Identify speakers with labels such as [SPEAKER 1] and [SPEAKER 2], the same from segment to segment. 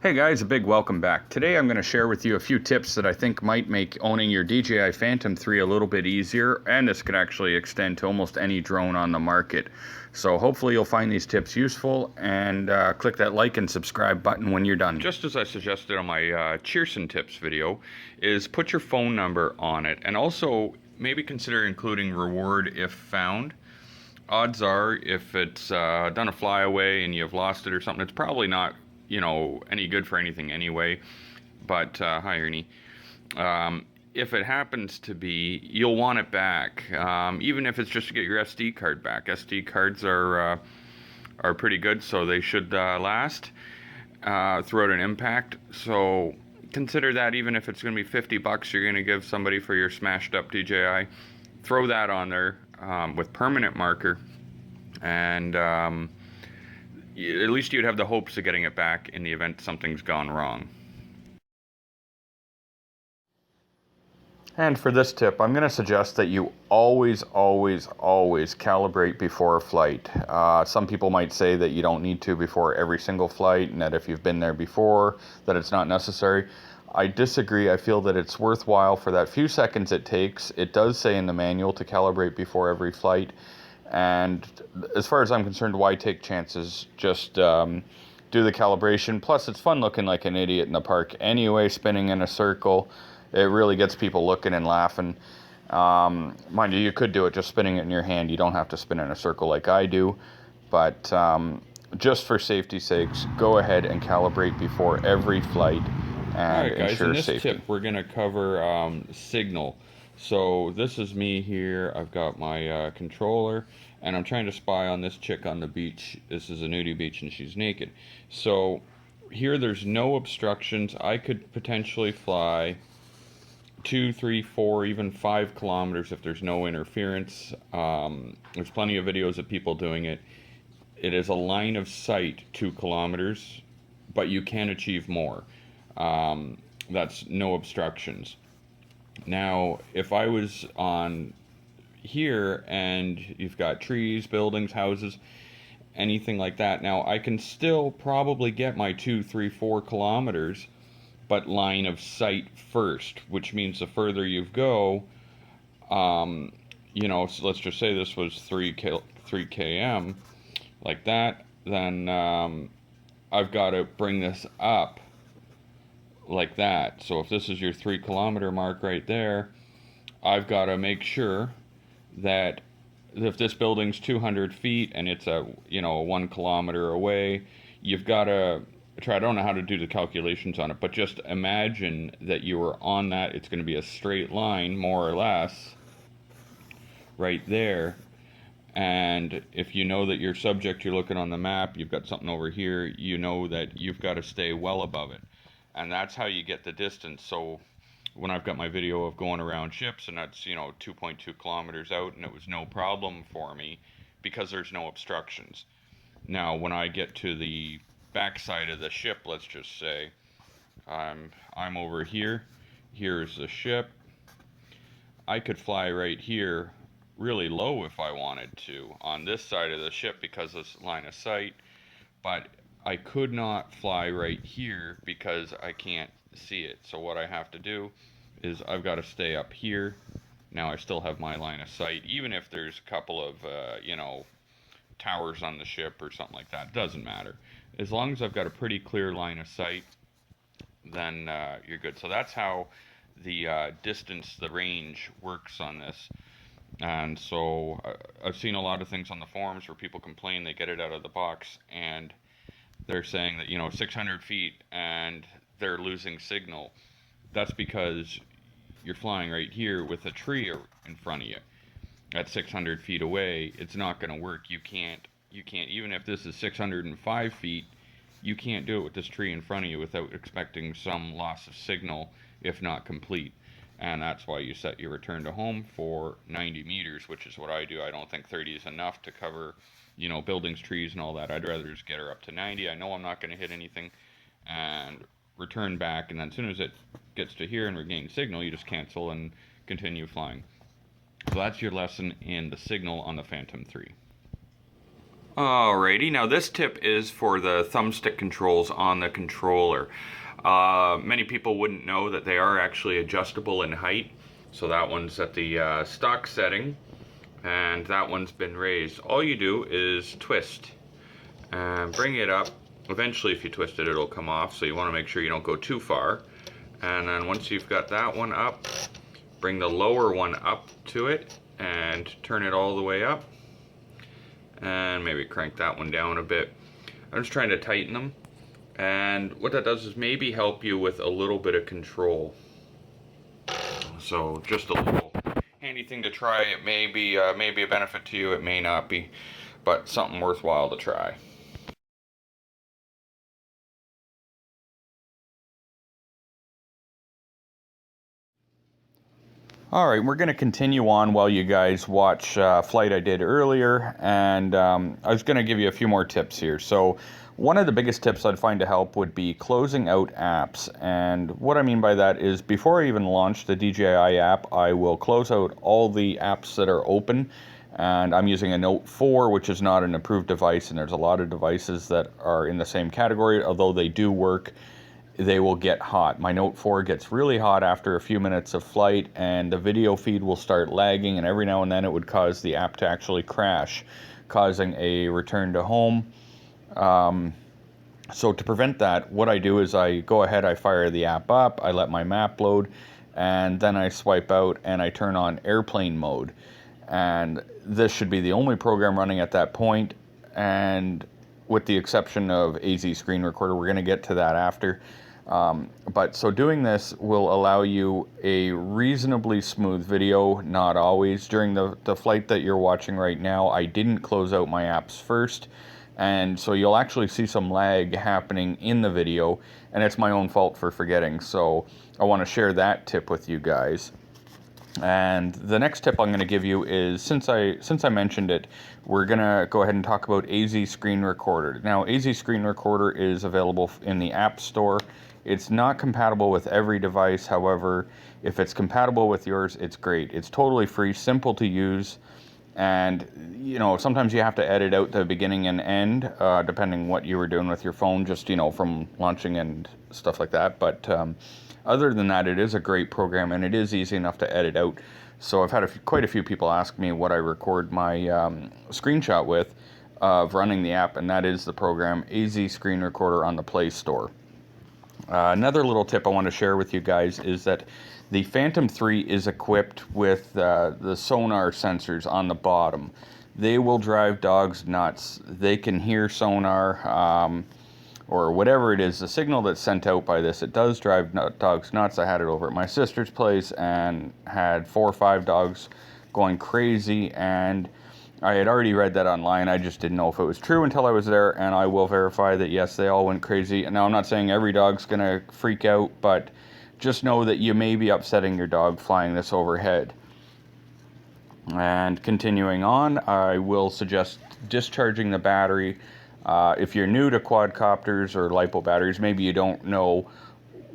[SPEAKER 1] Hey guys, a big welcome back. Today I'm going to share with you a few tips that I think might make owning your DJI Phantom 3 a little bit easier, and this could actually extend to almost any drone on the market. So hopefully you'll find these tips useful, and click that like and subscribe button when you're done. Just as I suggested on my Cheerson tips video, is put your phone number on it, and also maybe consider including reward if found. Odds are, if it's done a flyaway and you've lost it or something, it's probably not any good for anything anyway. But hi Ernie. If it happens to be, you'll want it back, even if it's just to get your SD card back. SD cards are pretty good, so they should last throughout an impact. So consider that, even if it's going to be $50 you're going to give somebody for your smashed up DJI, throw that on there with permanent marker, and at least you'd have the hopes of getting it back in the event something's gone wrong. And for this tip, I'm going to suggest that you always calibrate before a flight. Some people might say that you don't need to before every single flight, and that if you've been there before, that it's not necessary. I disagree. I feel that it's worthwhile for that few seconds it takes. It does say in the manual to calibrate before every flight. And as far as I'm concerned, why take chances? Just do the calibration. Plus, it's fun looking like an idiot in the park anyway, spinning in a circle. It really gets people looking and laughing. Mind you, you could do it just spinning it in your hand. You don't have to spin in a circle like I do. But just for safety's sakes, go ahead and calibrate before every flight and
[SPEAKER 2] Alright guys,
[SPEAKER 1] ensure
[SPEAKER 2] in this
[SPEAKER 1] safety.
[SPEAKER 2] tip we're going to cover signal. So this is me here. I've got my controller, and I'm trying to spy on this chick on the beach. This is a nudie beach and she's naked. So here there's no obstructions. I could potentially fly 2, 3, 4, even 5 kilometers if there's no interference. There's plenty of videos of people doing it. It is a line of sight 2 kilometers, but you can achieve more. That's no obstructions. Now, if I was on here and you've got trees, buildings, houses, anything like that, now I can still probably get my 2, 3, 4 kilometers, but line of sight first, which means the further you go, so let's just say this was 3 km, like that, then I've got to bring this up like that. So if this is your 3 kilometer mark right there, I've got to make sure that if this building's 200 feet and it's a 1 kilometer away, you've got to try. I don't know how to do the calculations on it, but just imagine that you were on that. It's going to be a straight line, more or less, right there. And if you know that your subject, you're looking on the map, you've got something over here, you know that you've got to stay well above it. And that's how you get the distance. So when I've got my video of going around ships, and that's 2.2 kilometers out, and it was no problem for me because there's no obstructions. Now when I get to the backside of the ship, let's just say I'm over here, here's the ship, I could fly right here really low if I wanted to on this side of the ship because of this line of sight, but I could not fly right here because I can't see it. So what I have to do is I've got to stay up here. Now I still have my line of sight, even if there's a couple of towers on the ship or something like that. Doesn't matter. As long as I've got a pretty clear line of sight, then you're good. So that's how the distance, the range works on this. And so I've seen a lot of things on the forums where people complain they get it out of the box and they're saying that 600 feet and they're losing signal. That's because you're flying right here with a tree in front of you. At 600 feet away, it's not going to work. You can't, even if this is 605 feet, you can't do it with this tree in front of you without expecting some loss of signal, if not complete. And that's why you set your return to home for 90 meters, which is what I do. I don't think 30 is enough to cover buildings, trees, and all that. I'd rather just get her up to 90. I know I'm not going to hit anything, and return back. And then as soon as it gets to here and regain signal, you just cancel and continue flying. So that's your lesson in the signal on the Phantom 3.
[SPEAKER 1] Alrighty, now this tip is for the thumbstick controls on the controller. Many people wouldn't know that they are actually adjustable in height. So that one's at the stock setting, and that one's been raised. All you do is twist and bring it up. Eventually, if you twist it, it'll come off, so you want to make sure you don't go too far. And then once you've got that one up, bring the lower one up to it and turn it all the way up. And maybe crank that one down a bit. I'm just trying to tighten them. And what that does is maybe help you with a little bit of control. So just a little handy thing to try. It may be a benefit to you, it may not be, but something worthwhile to try. Alright, we're going to continue on while you guys watch flight I did earlier, and I was going to give you a few more tips here. So one of the biggest tips I'd find to help would be closing out apps, and what I mean by that is before I even launch the DJI app, I will close out all the apps that are open, and I'm using a Note 4, which is not an approved device, and there's a lot of devices that are in the same category, although they do work. They will get hot. My Note 4 gets really hot after a few minutes of flight, and the video feed will start lagging, and every now and then it would cause the app to actually crash, causing a return to home. So to prevent that, what I do is I go ahead, I fire the app up, I let my map load, and then I swipe out and I turn on airplane mode. And this should be the only program running at that point, and with the exception of AZ Screen Recorder, we're going to get to that after. But so doing this will allow you a reasonably smooth video, not always. During the flight that you're watching right now, I didn't close out my apps first, and so you'll actually see some lag happening in the video, and it's my own fault for forgetting. So I want to share that tip with you guys. And the next tip I'm going to give you is, since I mentioned it, we're going to go ahead and talk about AZ Screen Recorder. Now, AZ Screen Recorder is available in the App Store. It's not compatible with every device. However, if it's compatible with yours, it's great. It's totally free, simple to use, and you know, sometimes you have to edit out the beginning and end, depending what you were doing with your phone, just, you know, from launching and stuff like that. But other than that, it is a great program, and it is easy enough to edit out. So I've had quite a few people ask me what I record my screenshot with of running the app, and that is the program AZ Screen Recorder on the Play Store. Another little tip I want to share with you guys is that the Phantom 3 is equipped with the sonar sensors on the bottom. They will drive dogs nuts. They can hear sonar, or whatever it is, the signal that's sent out by this, it does drive dogs nuts. I had it over at my sister's place and had 4 or 5 dogs going crazy, and I had already read that online. I just didn't know if it was true until I was there, and I will verify that yes, they all went crazy. Now, I'm not saying every dog's gonna freak out, but just know that you may be upsetting your dog flying this overhead. And continuing on, I will suggest discharging the battery. If you're new to quadcopters or LiPo batteries, maybe you don't know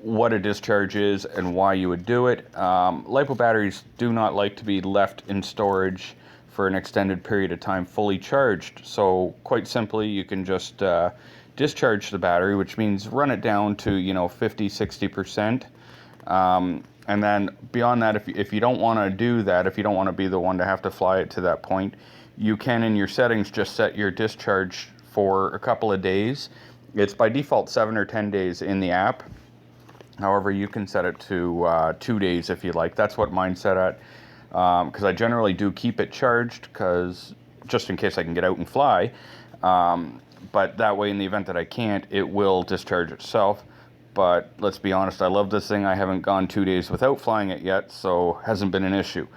[SPEAKER 1] what a discharge is and why you would do it. LiPo batteries do not like to be left in storage for an extended period of time fully charged. So quite simply, you can just discharge the battery, which means run it down to, you know, 50-60%. And then beyond that, if you don't want to do that, if you don't want to be the one to have to fly it to that point, you can, in your settings, just set your discharge for a couple of days. It's by default 7 or 10 days in the app. However, you can set it to 2 days if you like. That's what mine's set at, because I generally do keep it charged, because just in case I can get out and fly. But that way, in the event that I can't, it will discharge itself. But let's be honest, I love this thing. I haven't gone 2 days without flying it yet, so hasn't been an issue.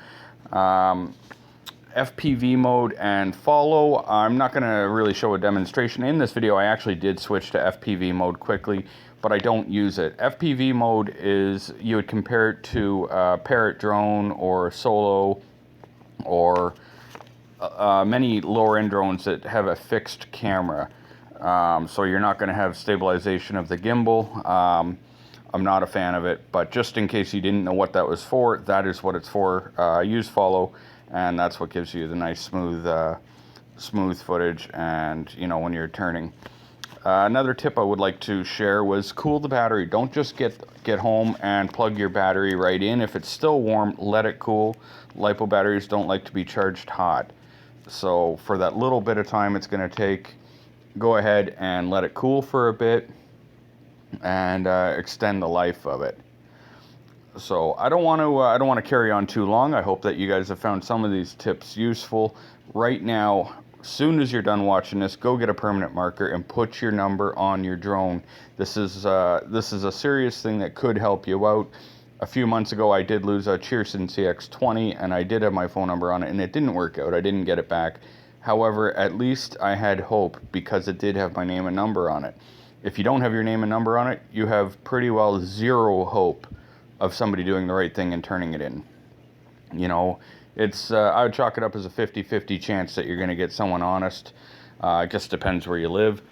[SPEAKER 1] FPV mode and follow, I'm not going to really show a demonstration. In this video, I actually did switch to FPV mode quickly, but I don't use it. FPV mode is, you would compare it to a Parrot drone or a Solo, or many lower-end drones that have a fixed camera. So you're not going to have stabilization of the gimbal. I'm not a fan of it, but just in case you didn't know what that was for, that is what it's for. Use follow, and that's what gives you the nice smooth smooth footage, and you know, when you're turning. Another tip I would like to share was cool the battery. Don't just get home and plug your battery right in. If it's still warm, let it cool. LiPo batteries don't like to be charged hot. So for that little bit of time it's going to take, go ahead and let it cool for a bit and extend the life of it. So I don't want to carry on too long. I hope that you guys have found some of these tips useful. Right now, as soon as you're done watching this, go get a permanent marker and put your number on your drone. This is a serious thing that could help you out. A few months ago, I did lose a Cheerson CX-20, and I did have my phone number on it, and it didn't work out. I didn't get it back. However, at least I had hope because it did have my name and number on it. If you don't have your name and number on it, you have pretty well zero hope of somebody doing the right thing and turning it in. You know, it's I would chalk it up as a 50-50 chance that you're going to get someone honest. It just depends where you live.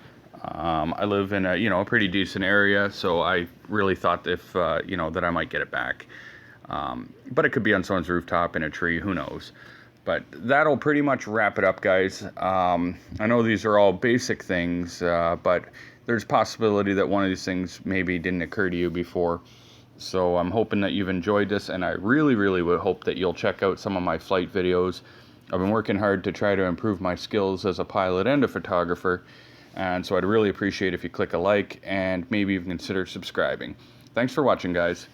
[SPEAKER 1] I live in a pretty decent area, so I really thought if that I might get it back. But it could be on someone's rooftop in a tree, who knows. But that'll pretty much wrap it up, guys. I know these are all basic things, but there's possibility that one of these things maybe didn't occur to you before. So I'm hoping that you've enjoyed this, and I really, really would hope that you'll check out some of my flight videos. I've been working hard to try to improve my skills as a pilot and a photographer, and so I'd really appreciate if you click a like and maybe even consider subscribing. Thanks for watching, guys.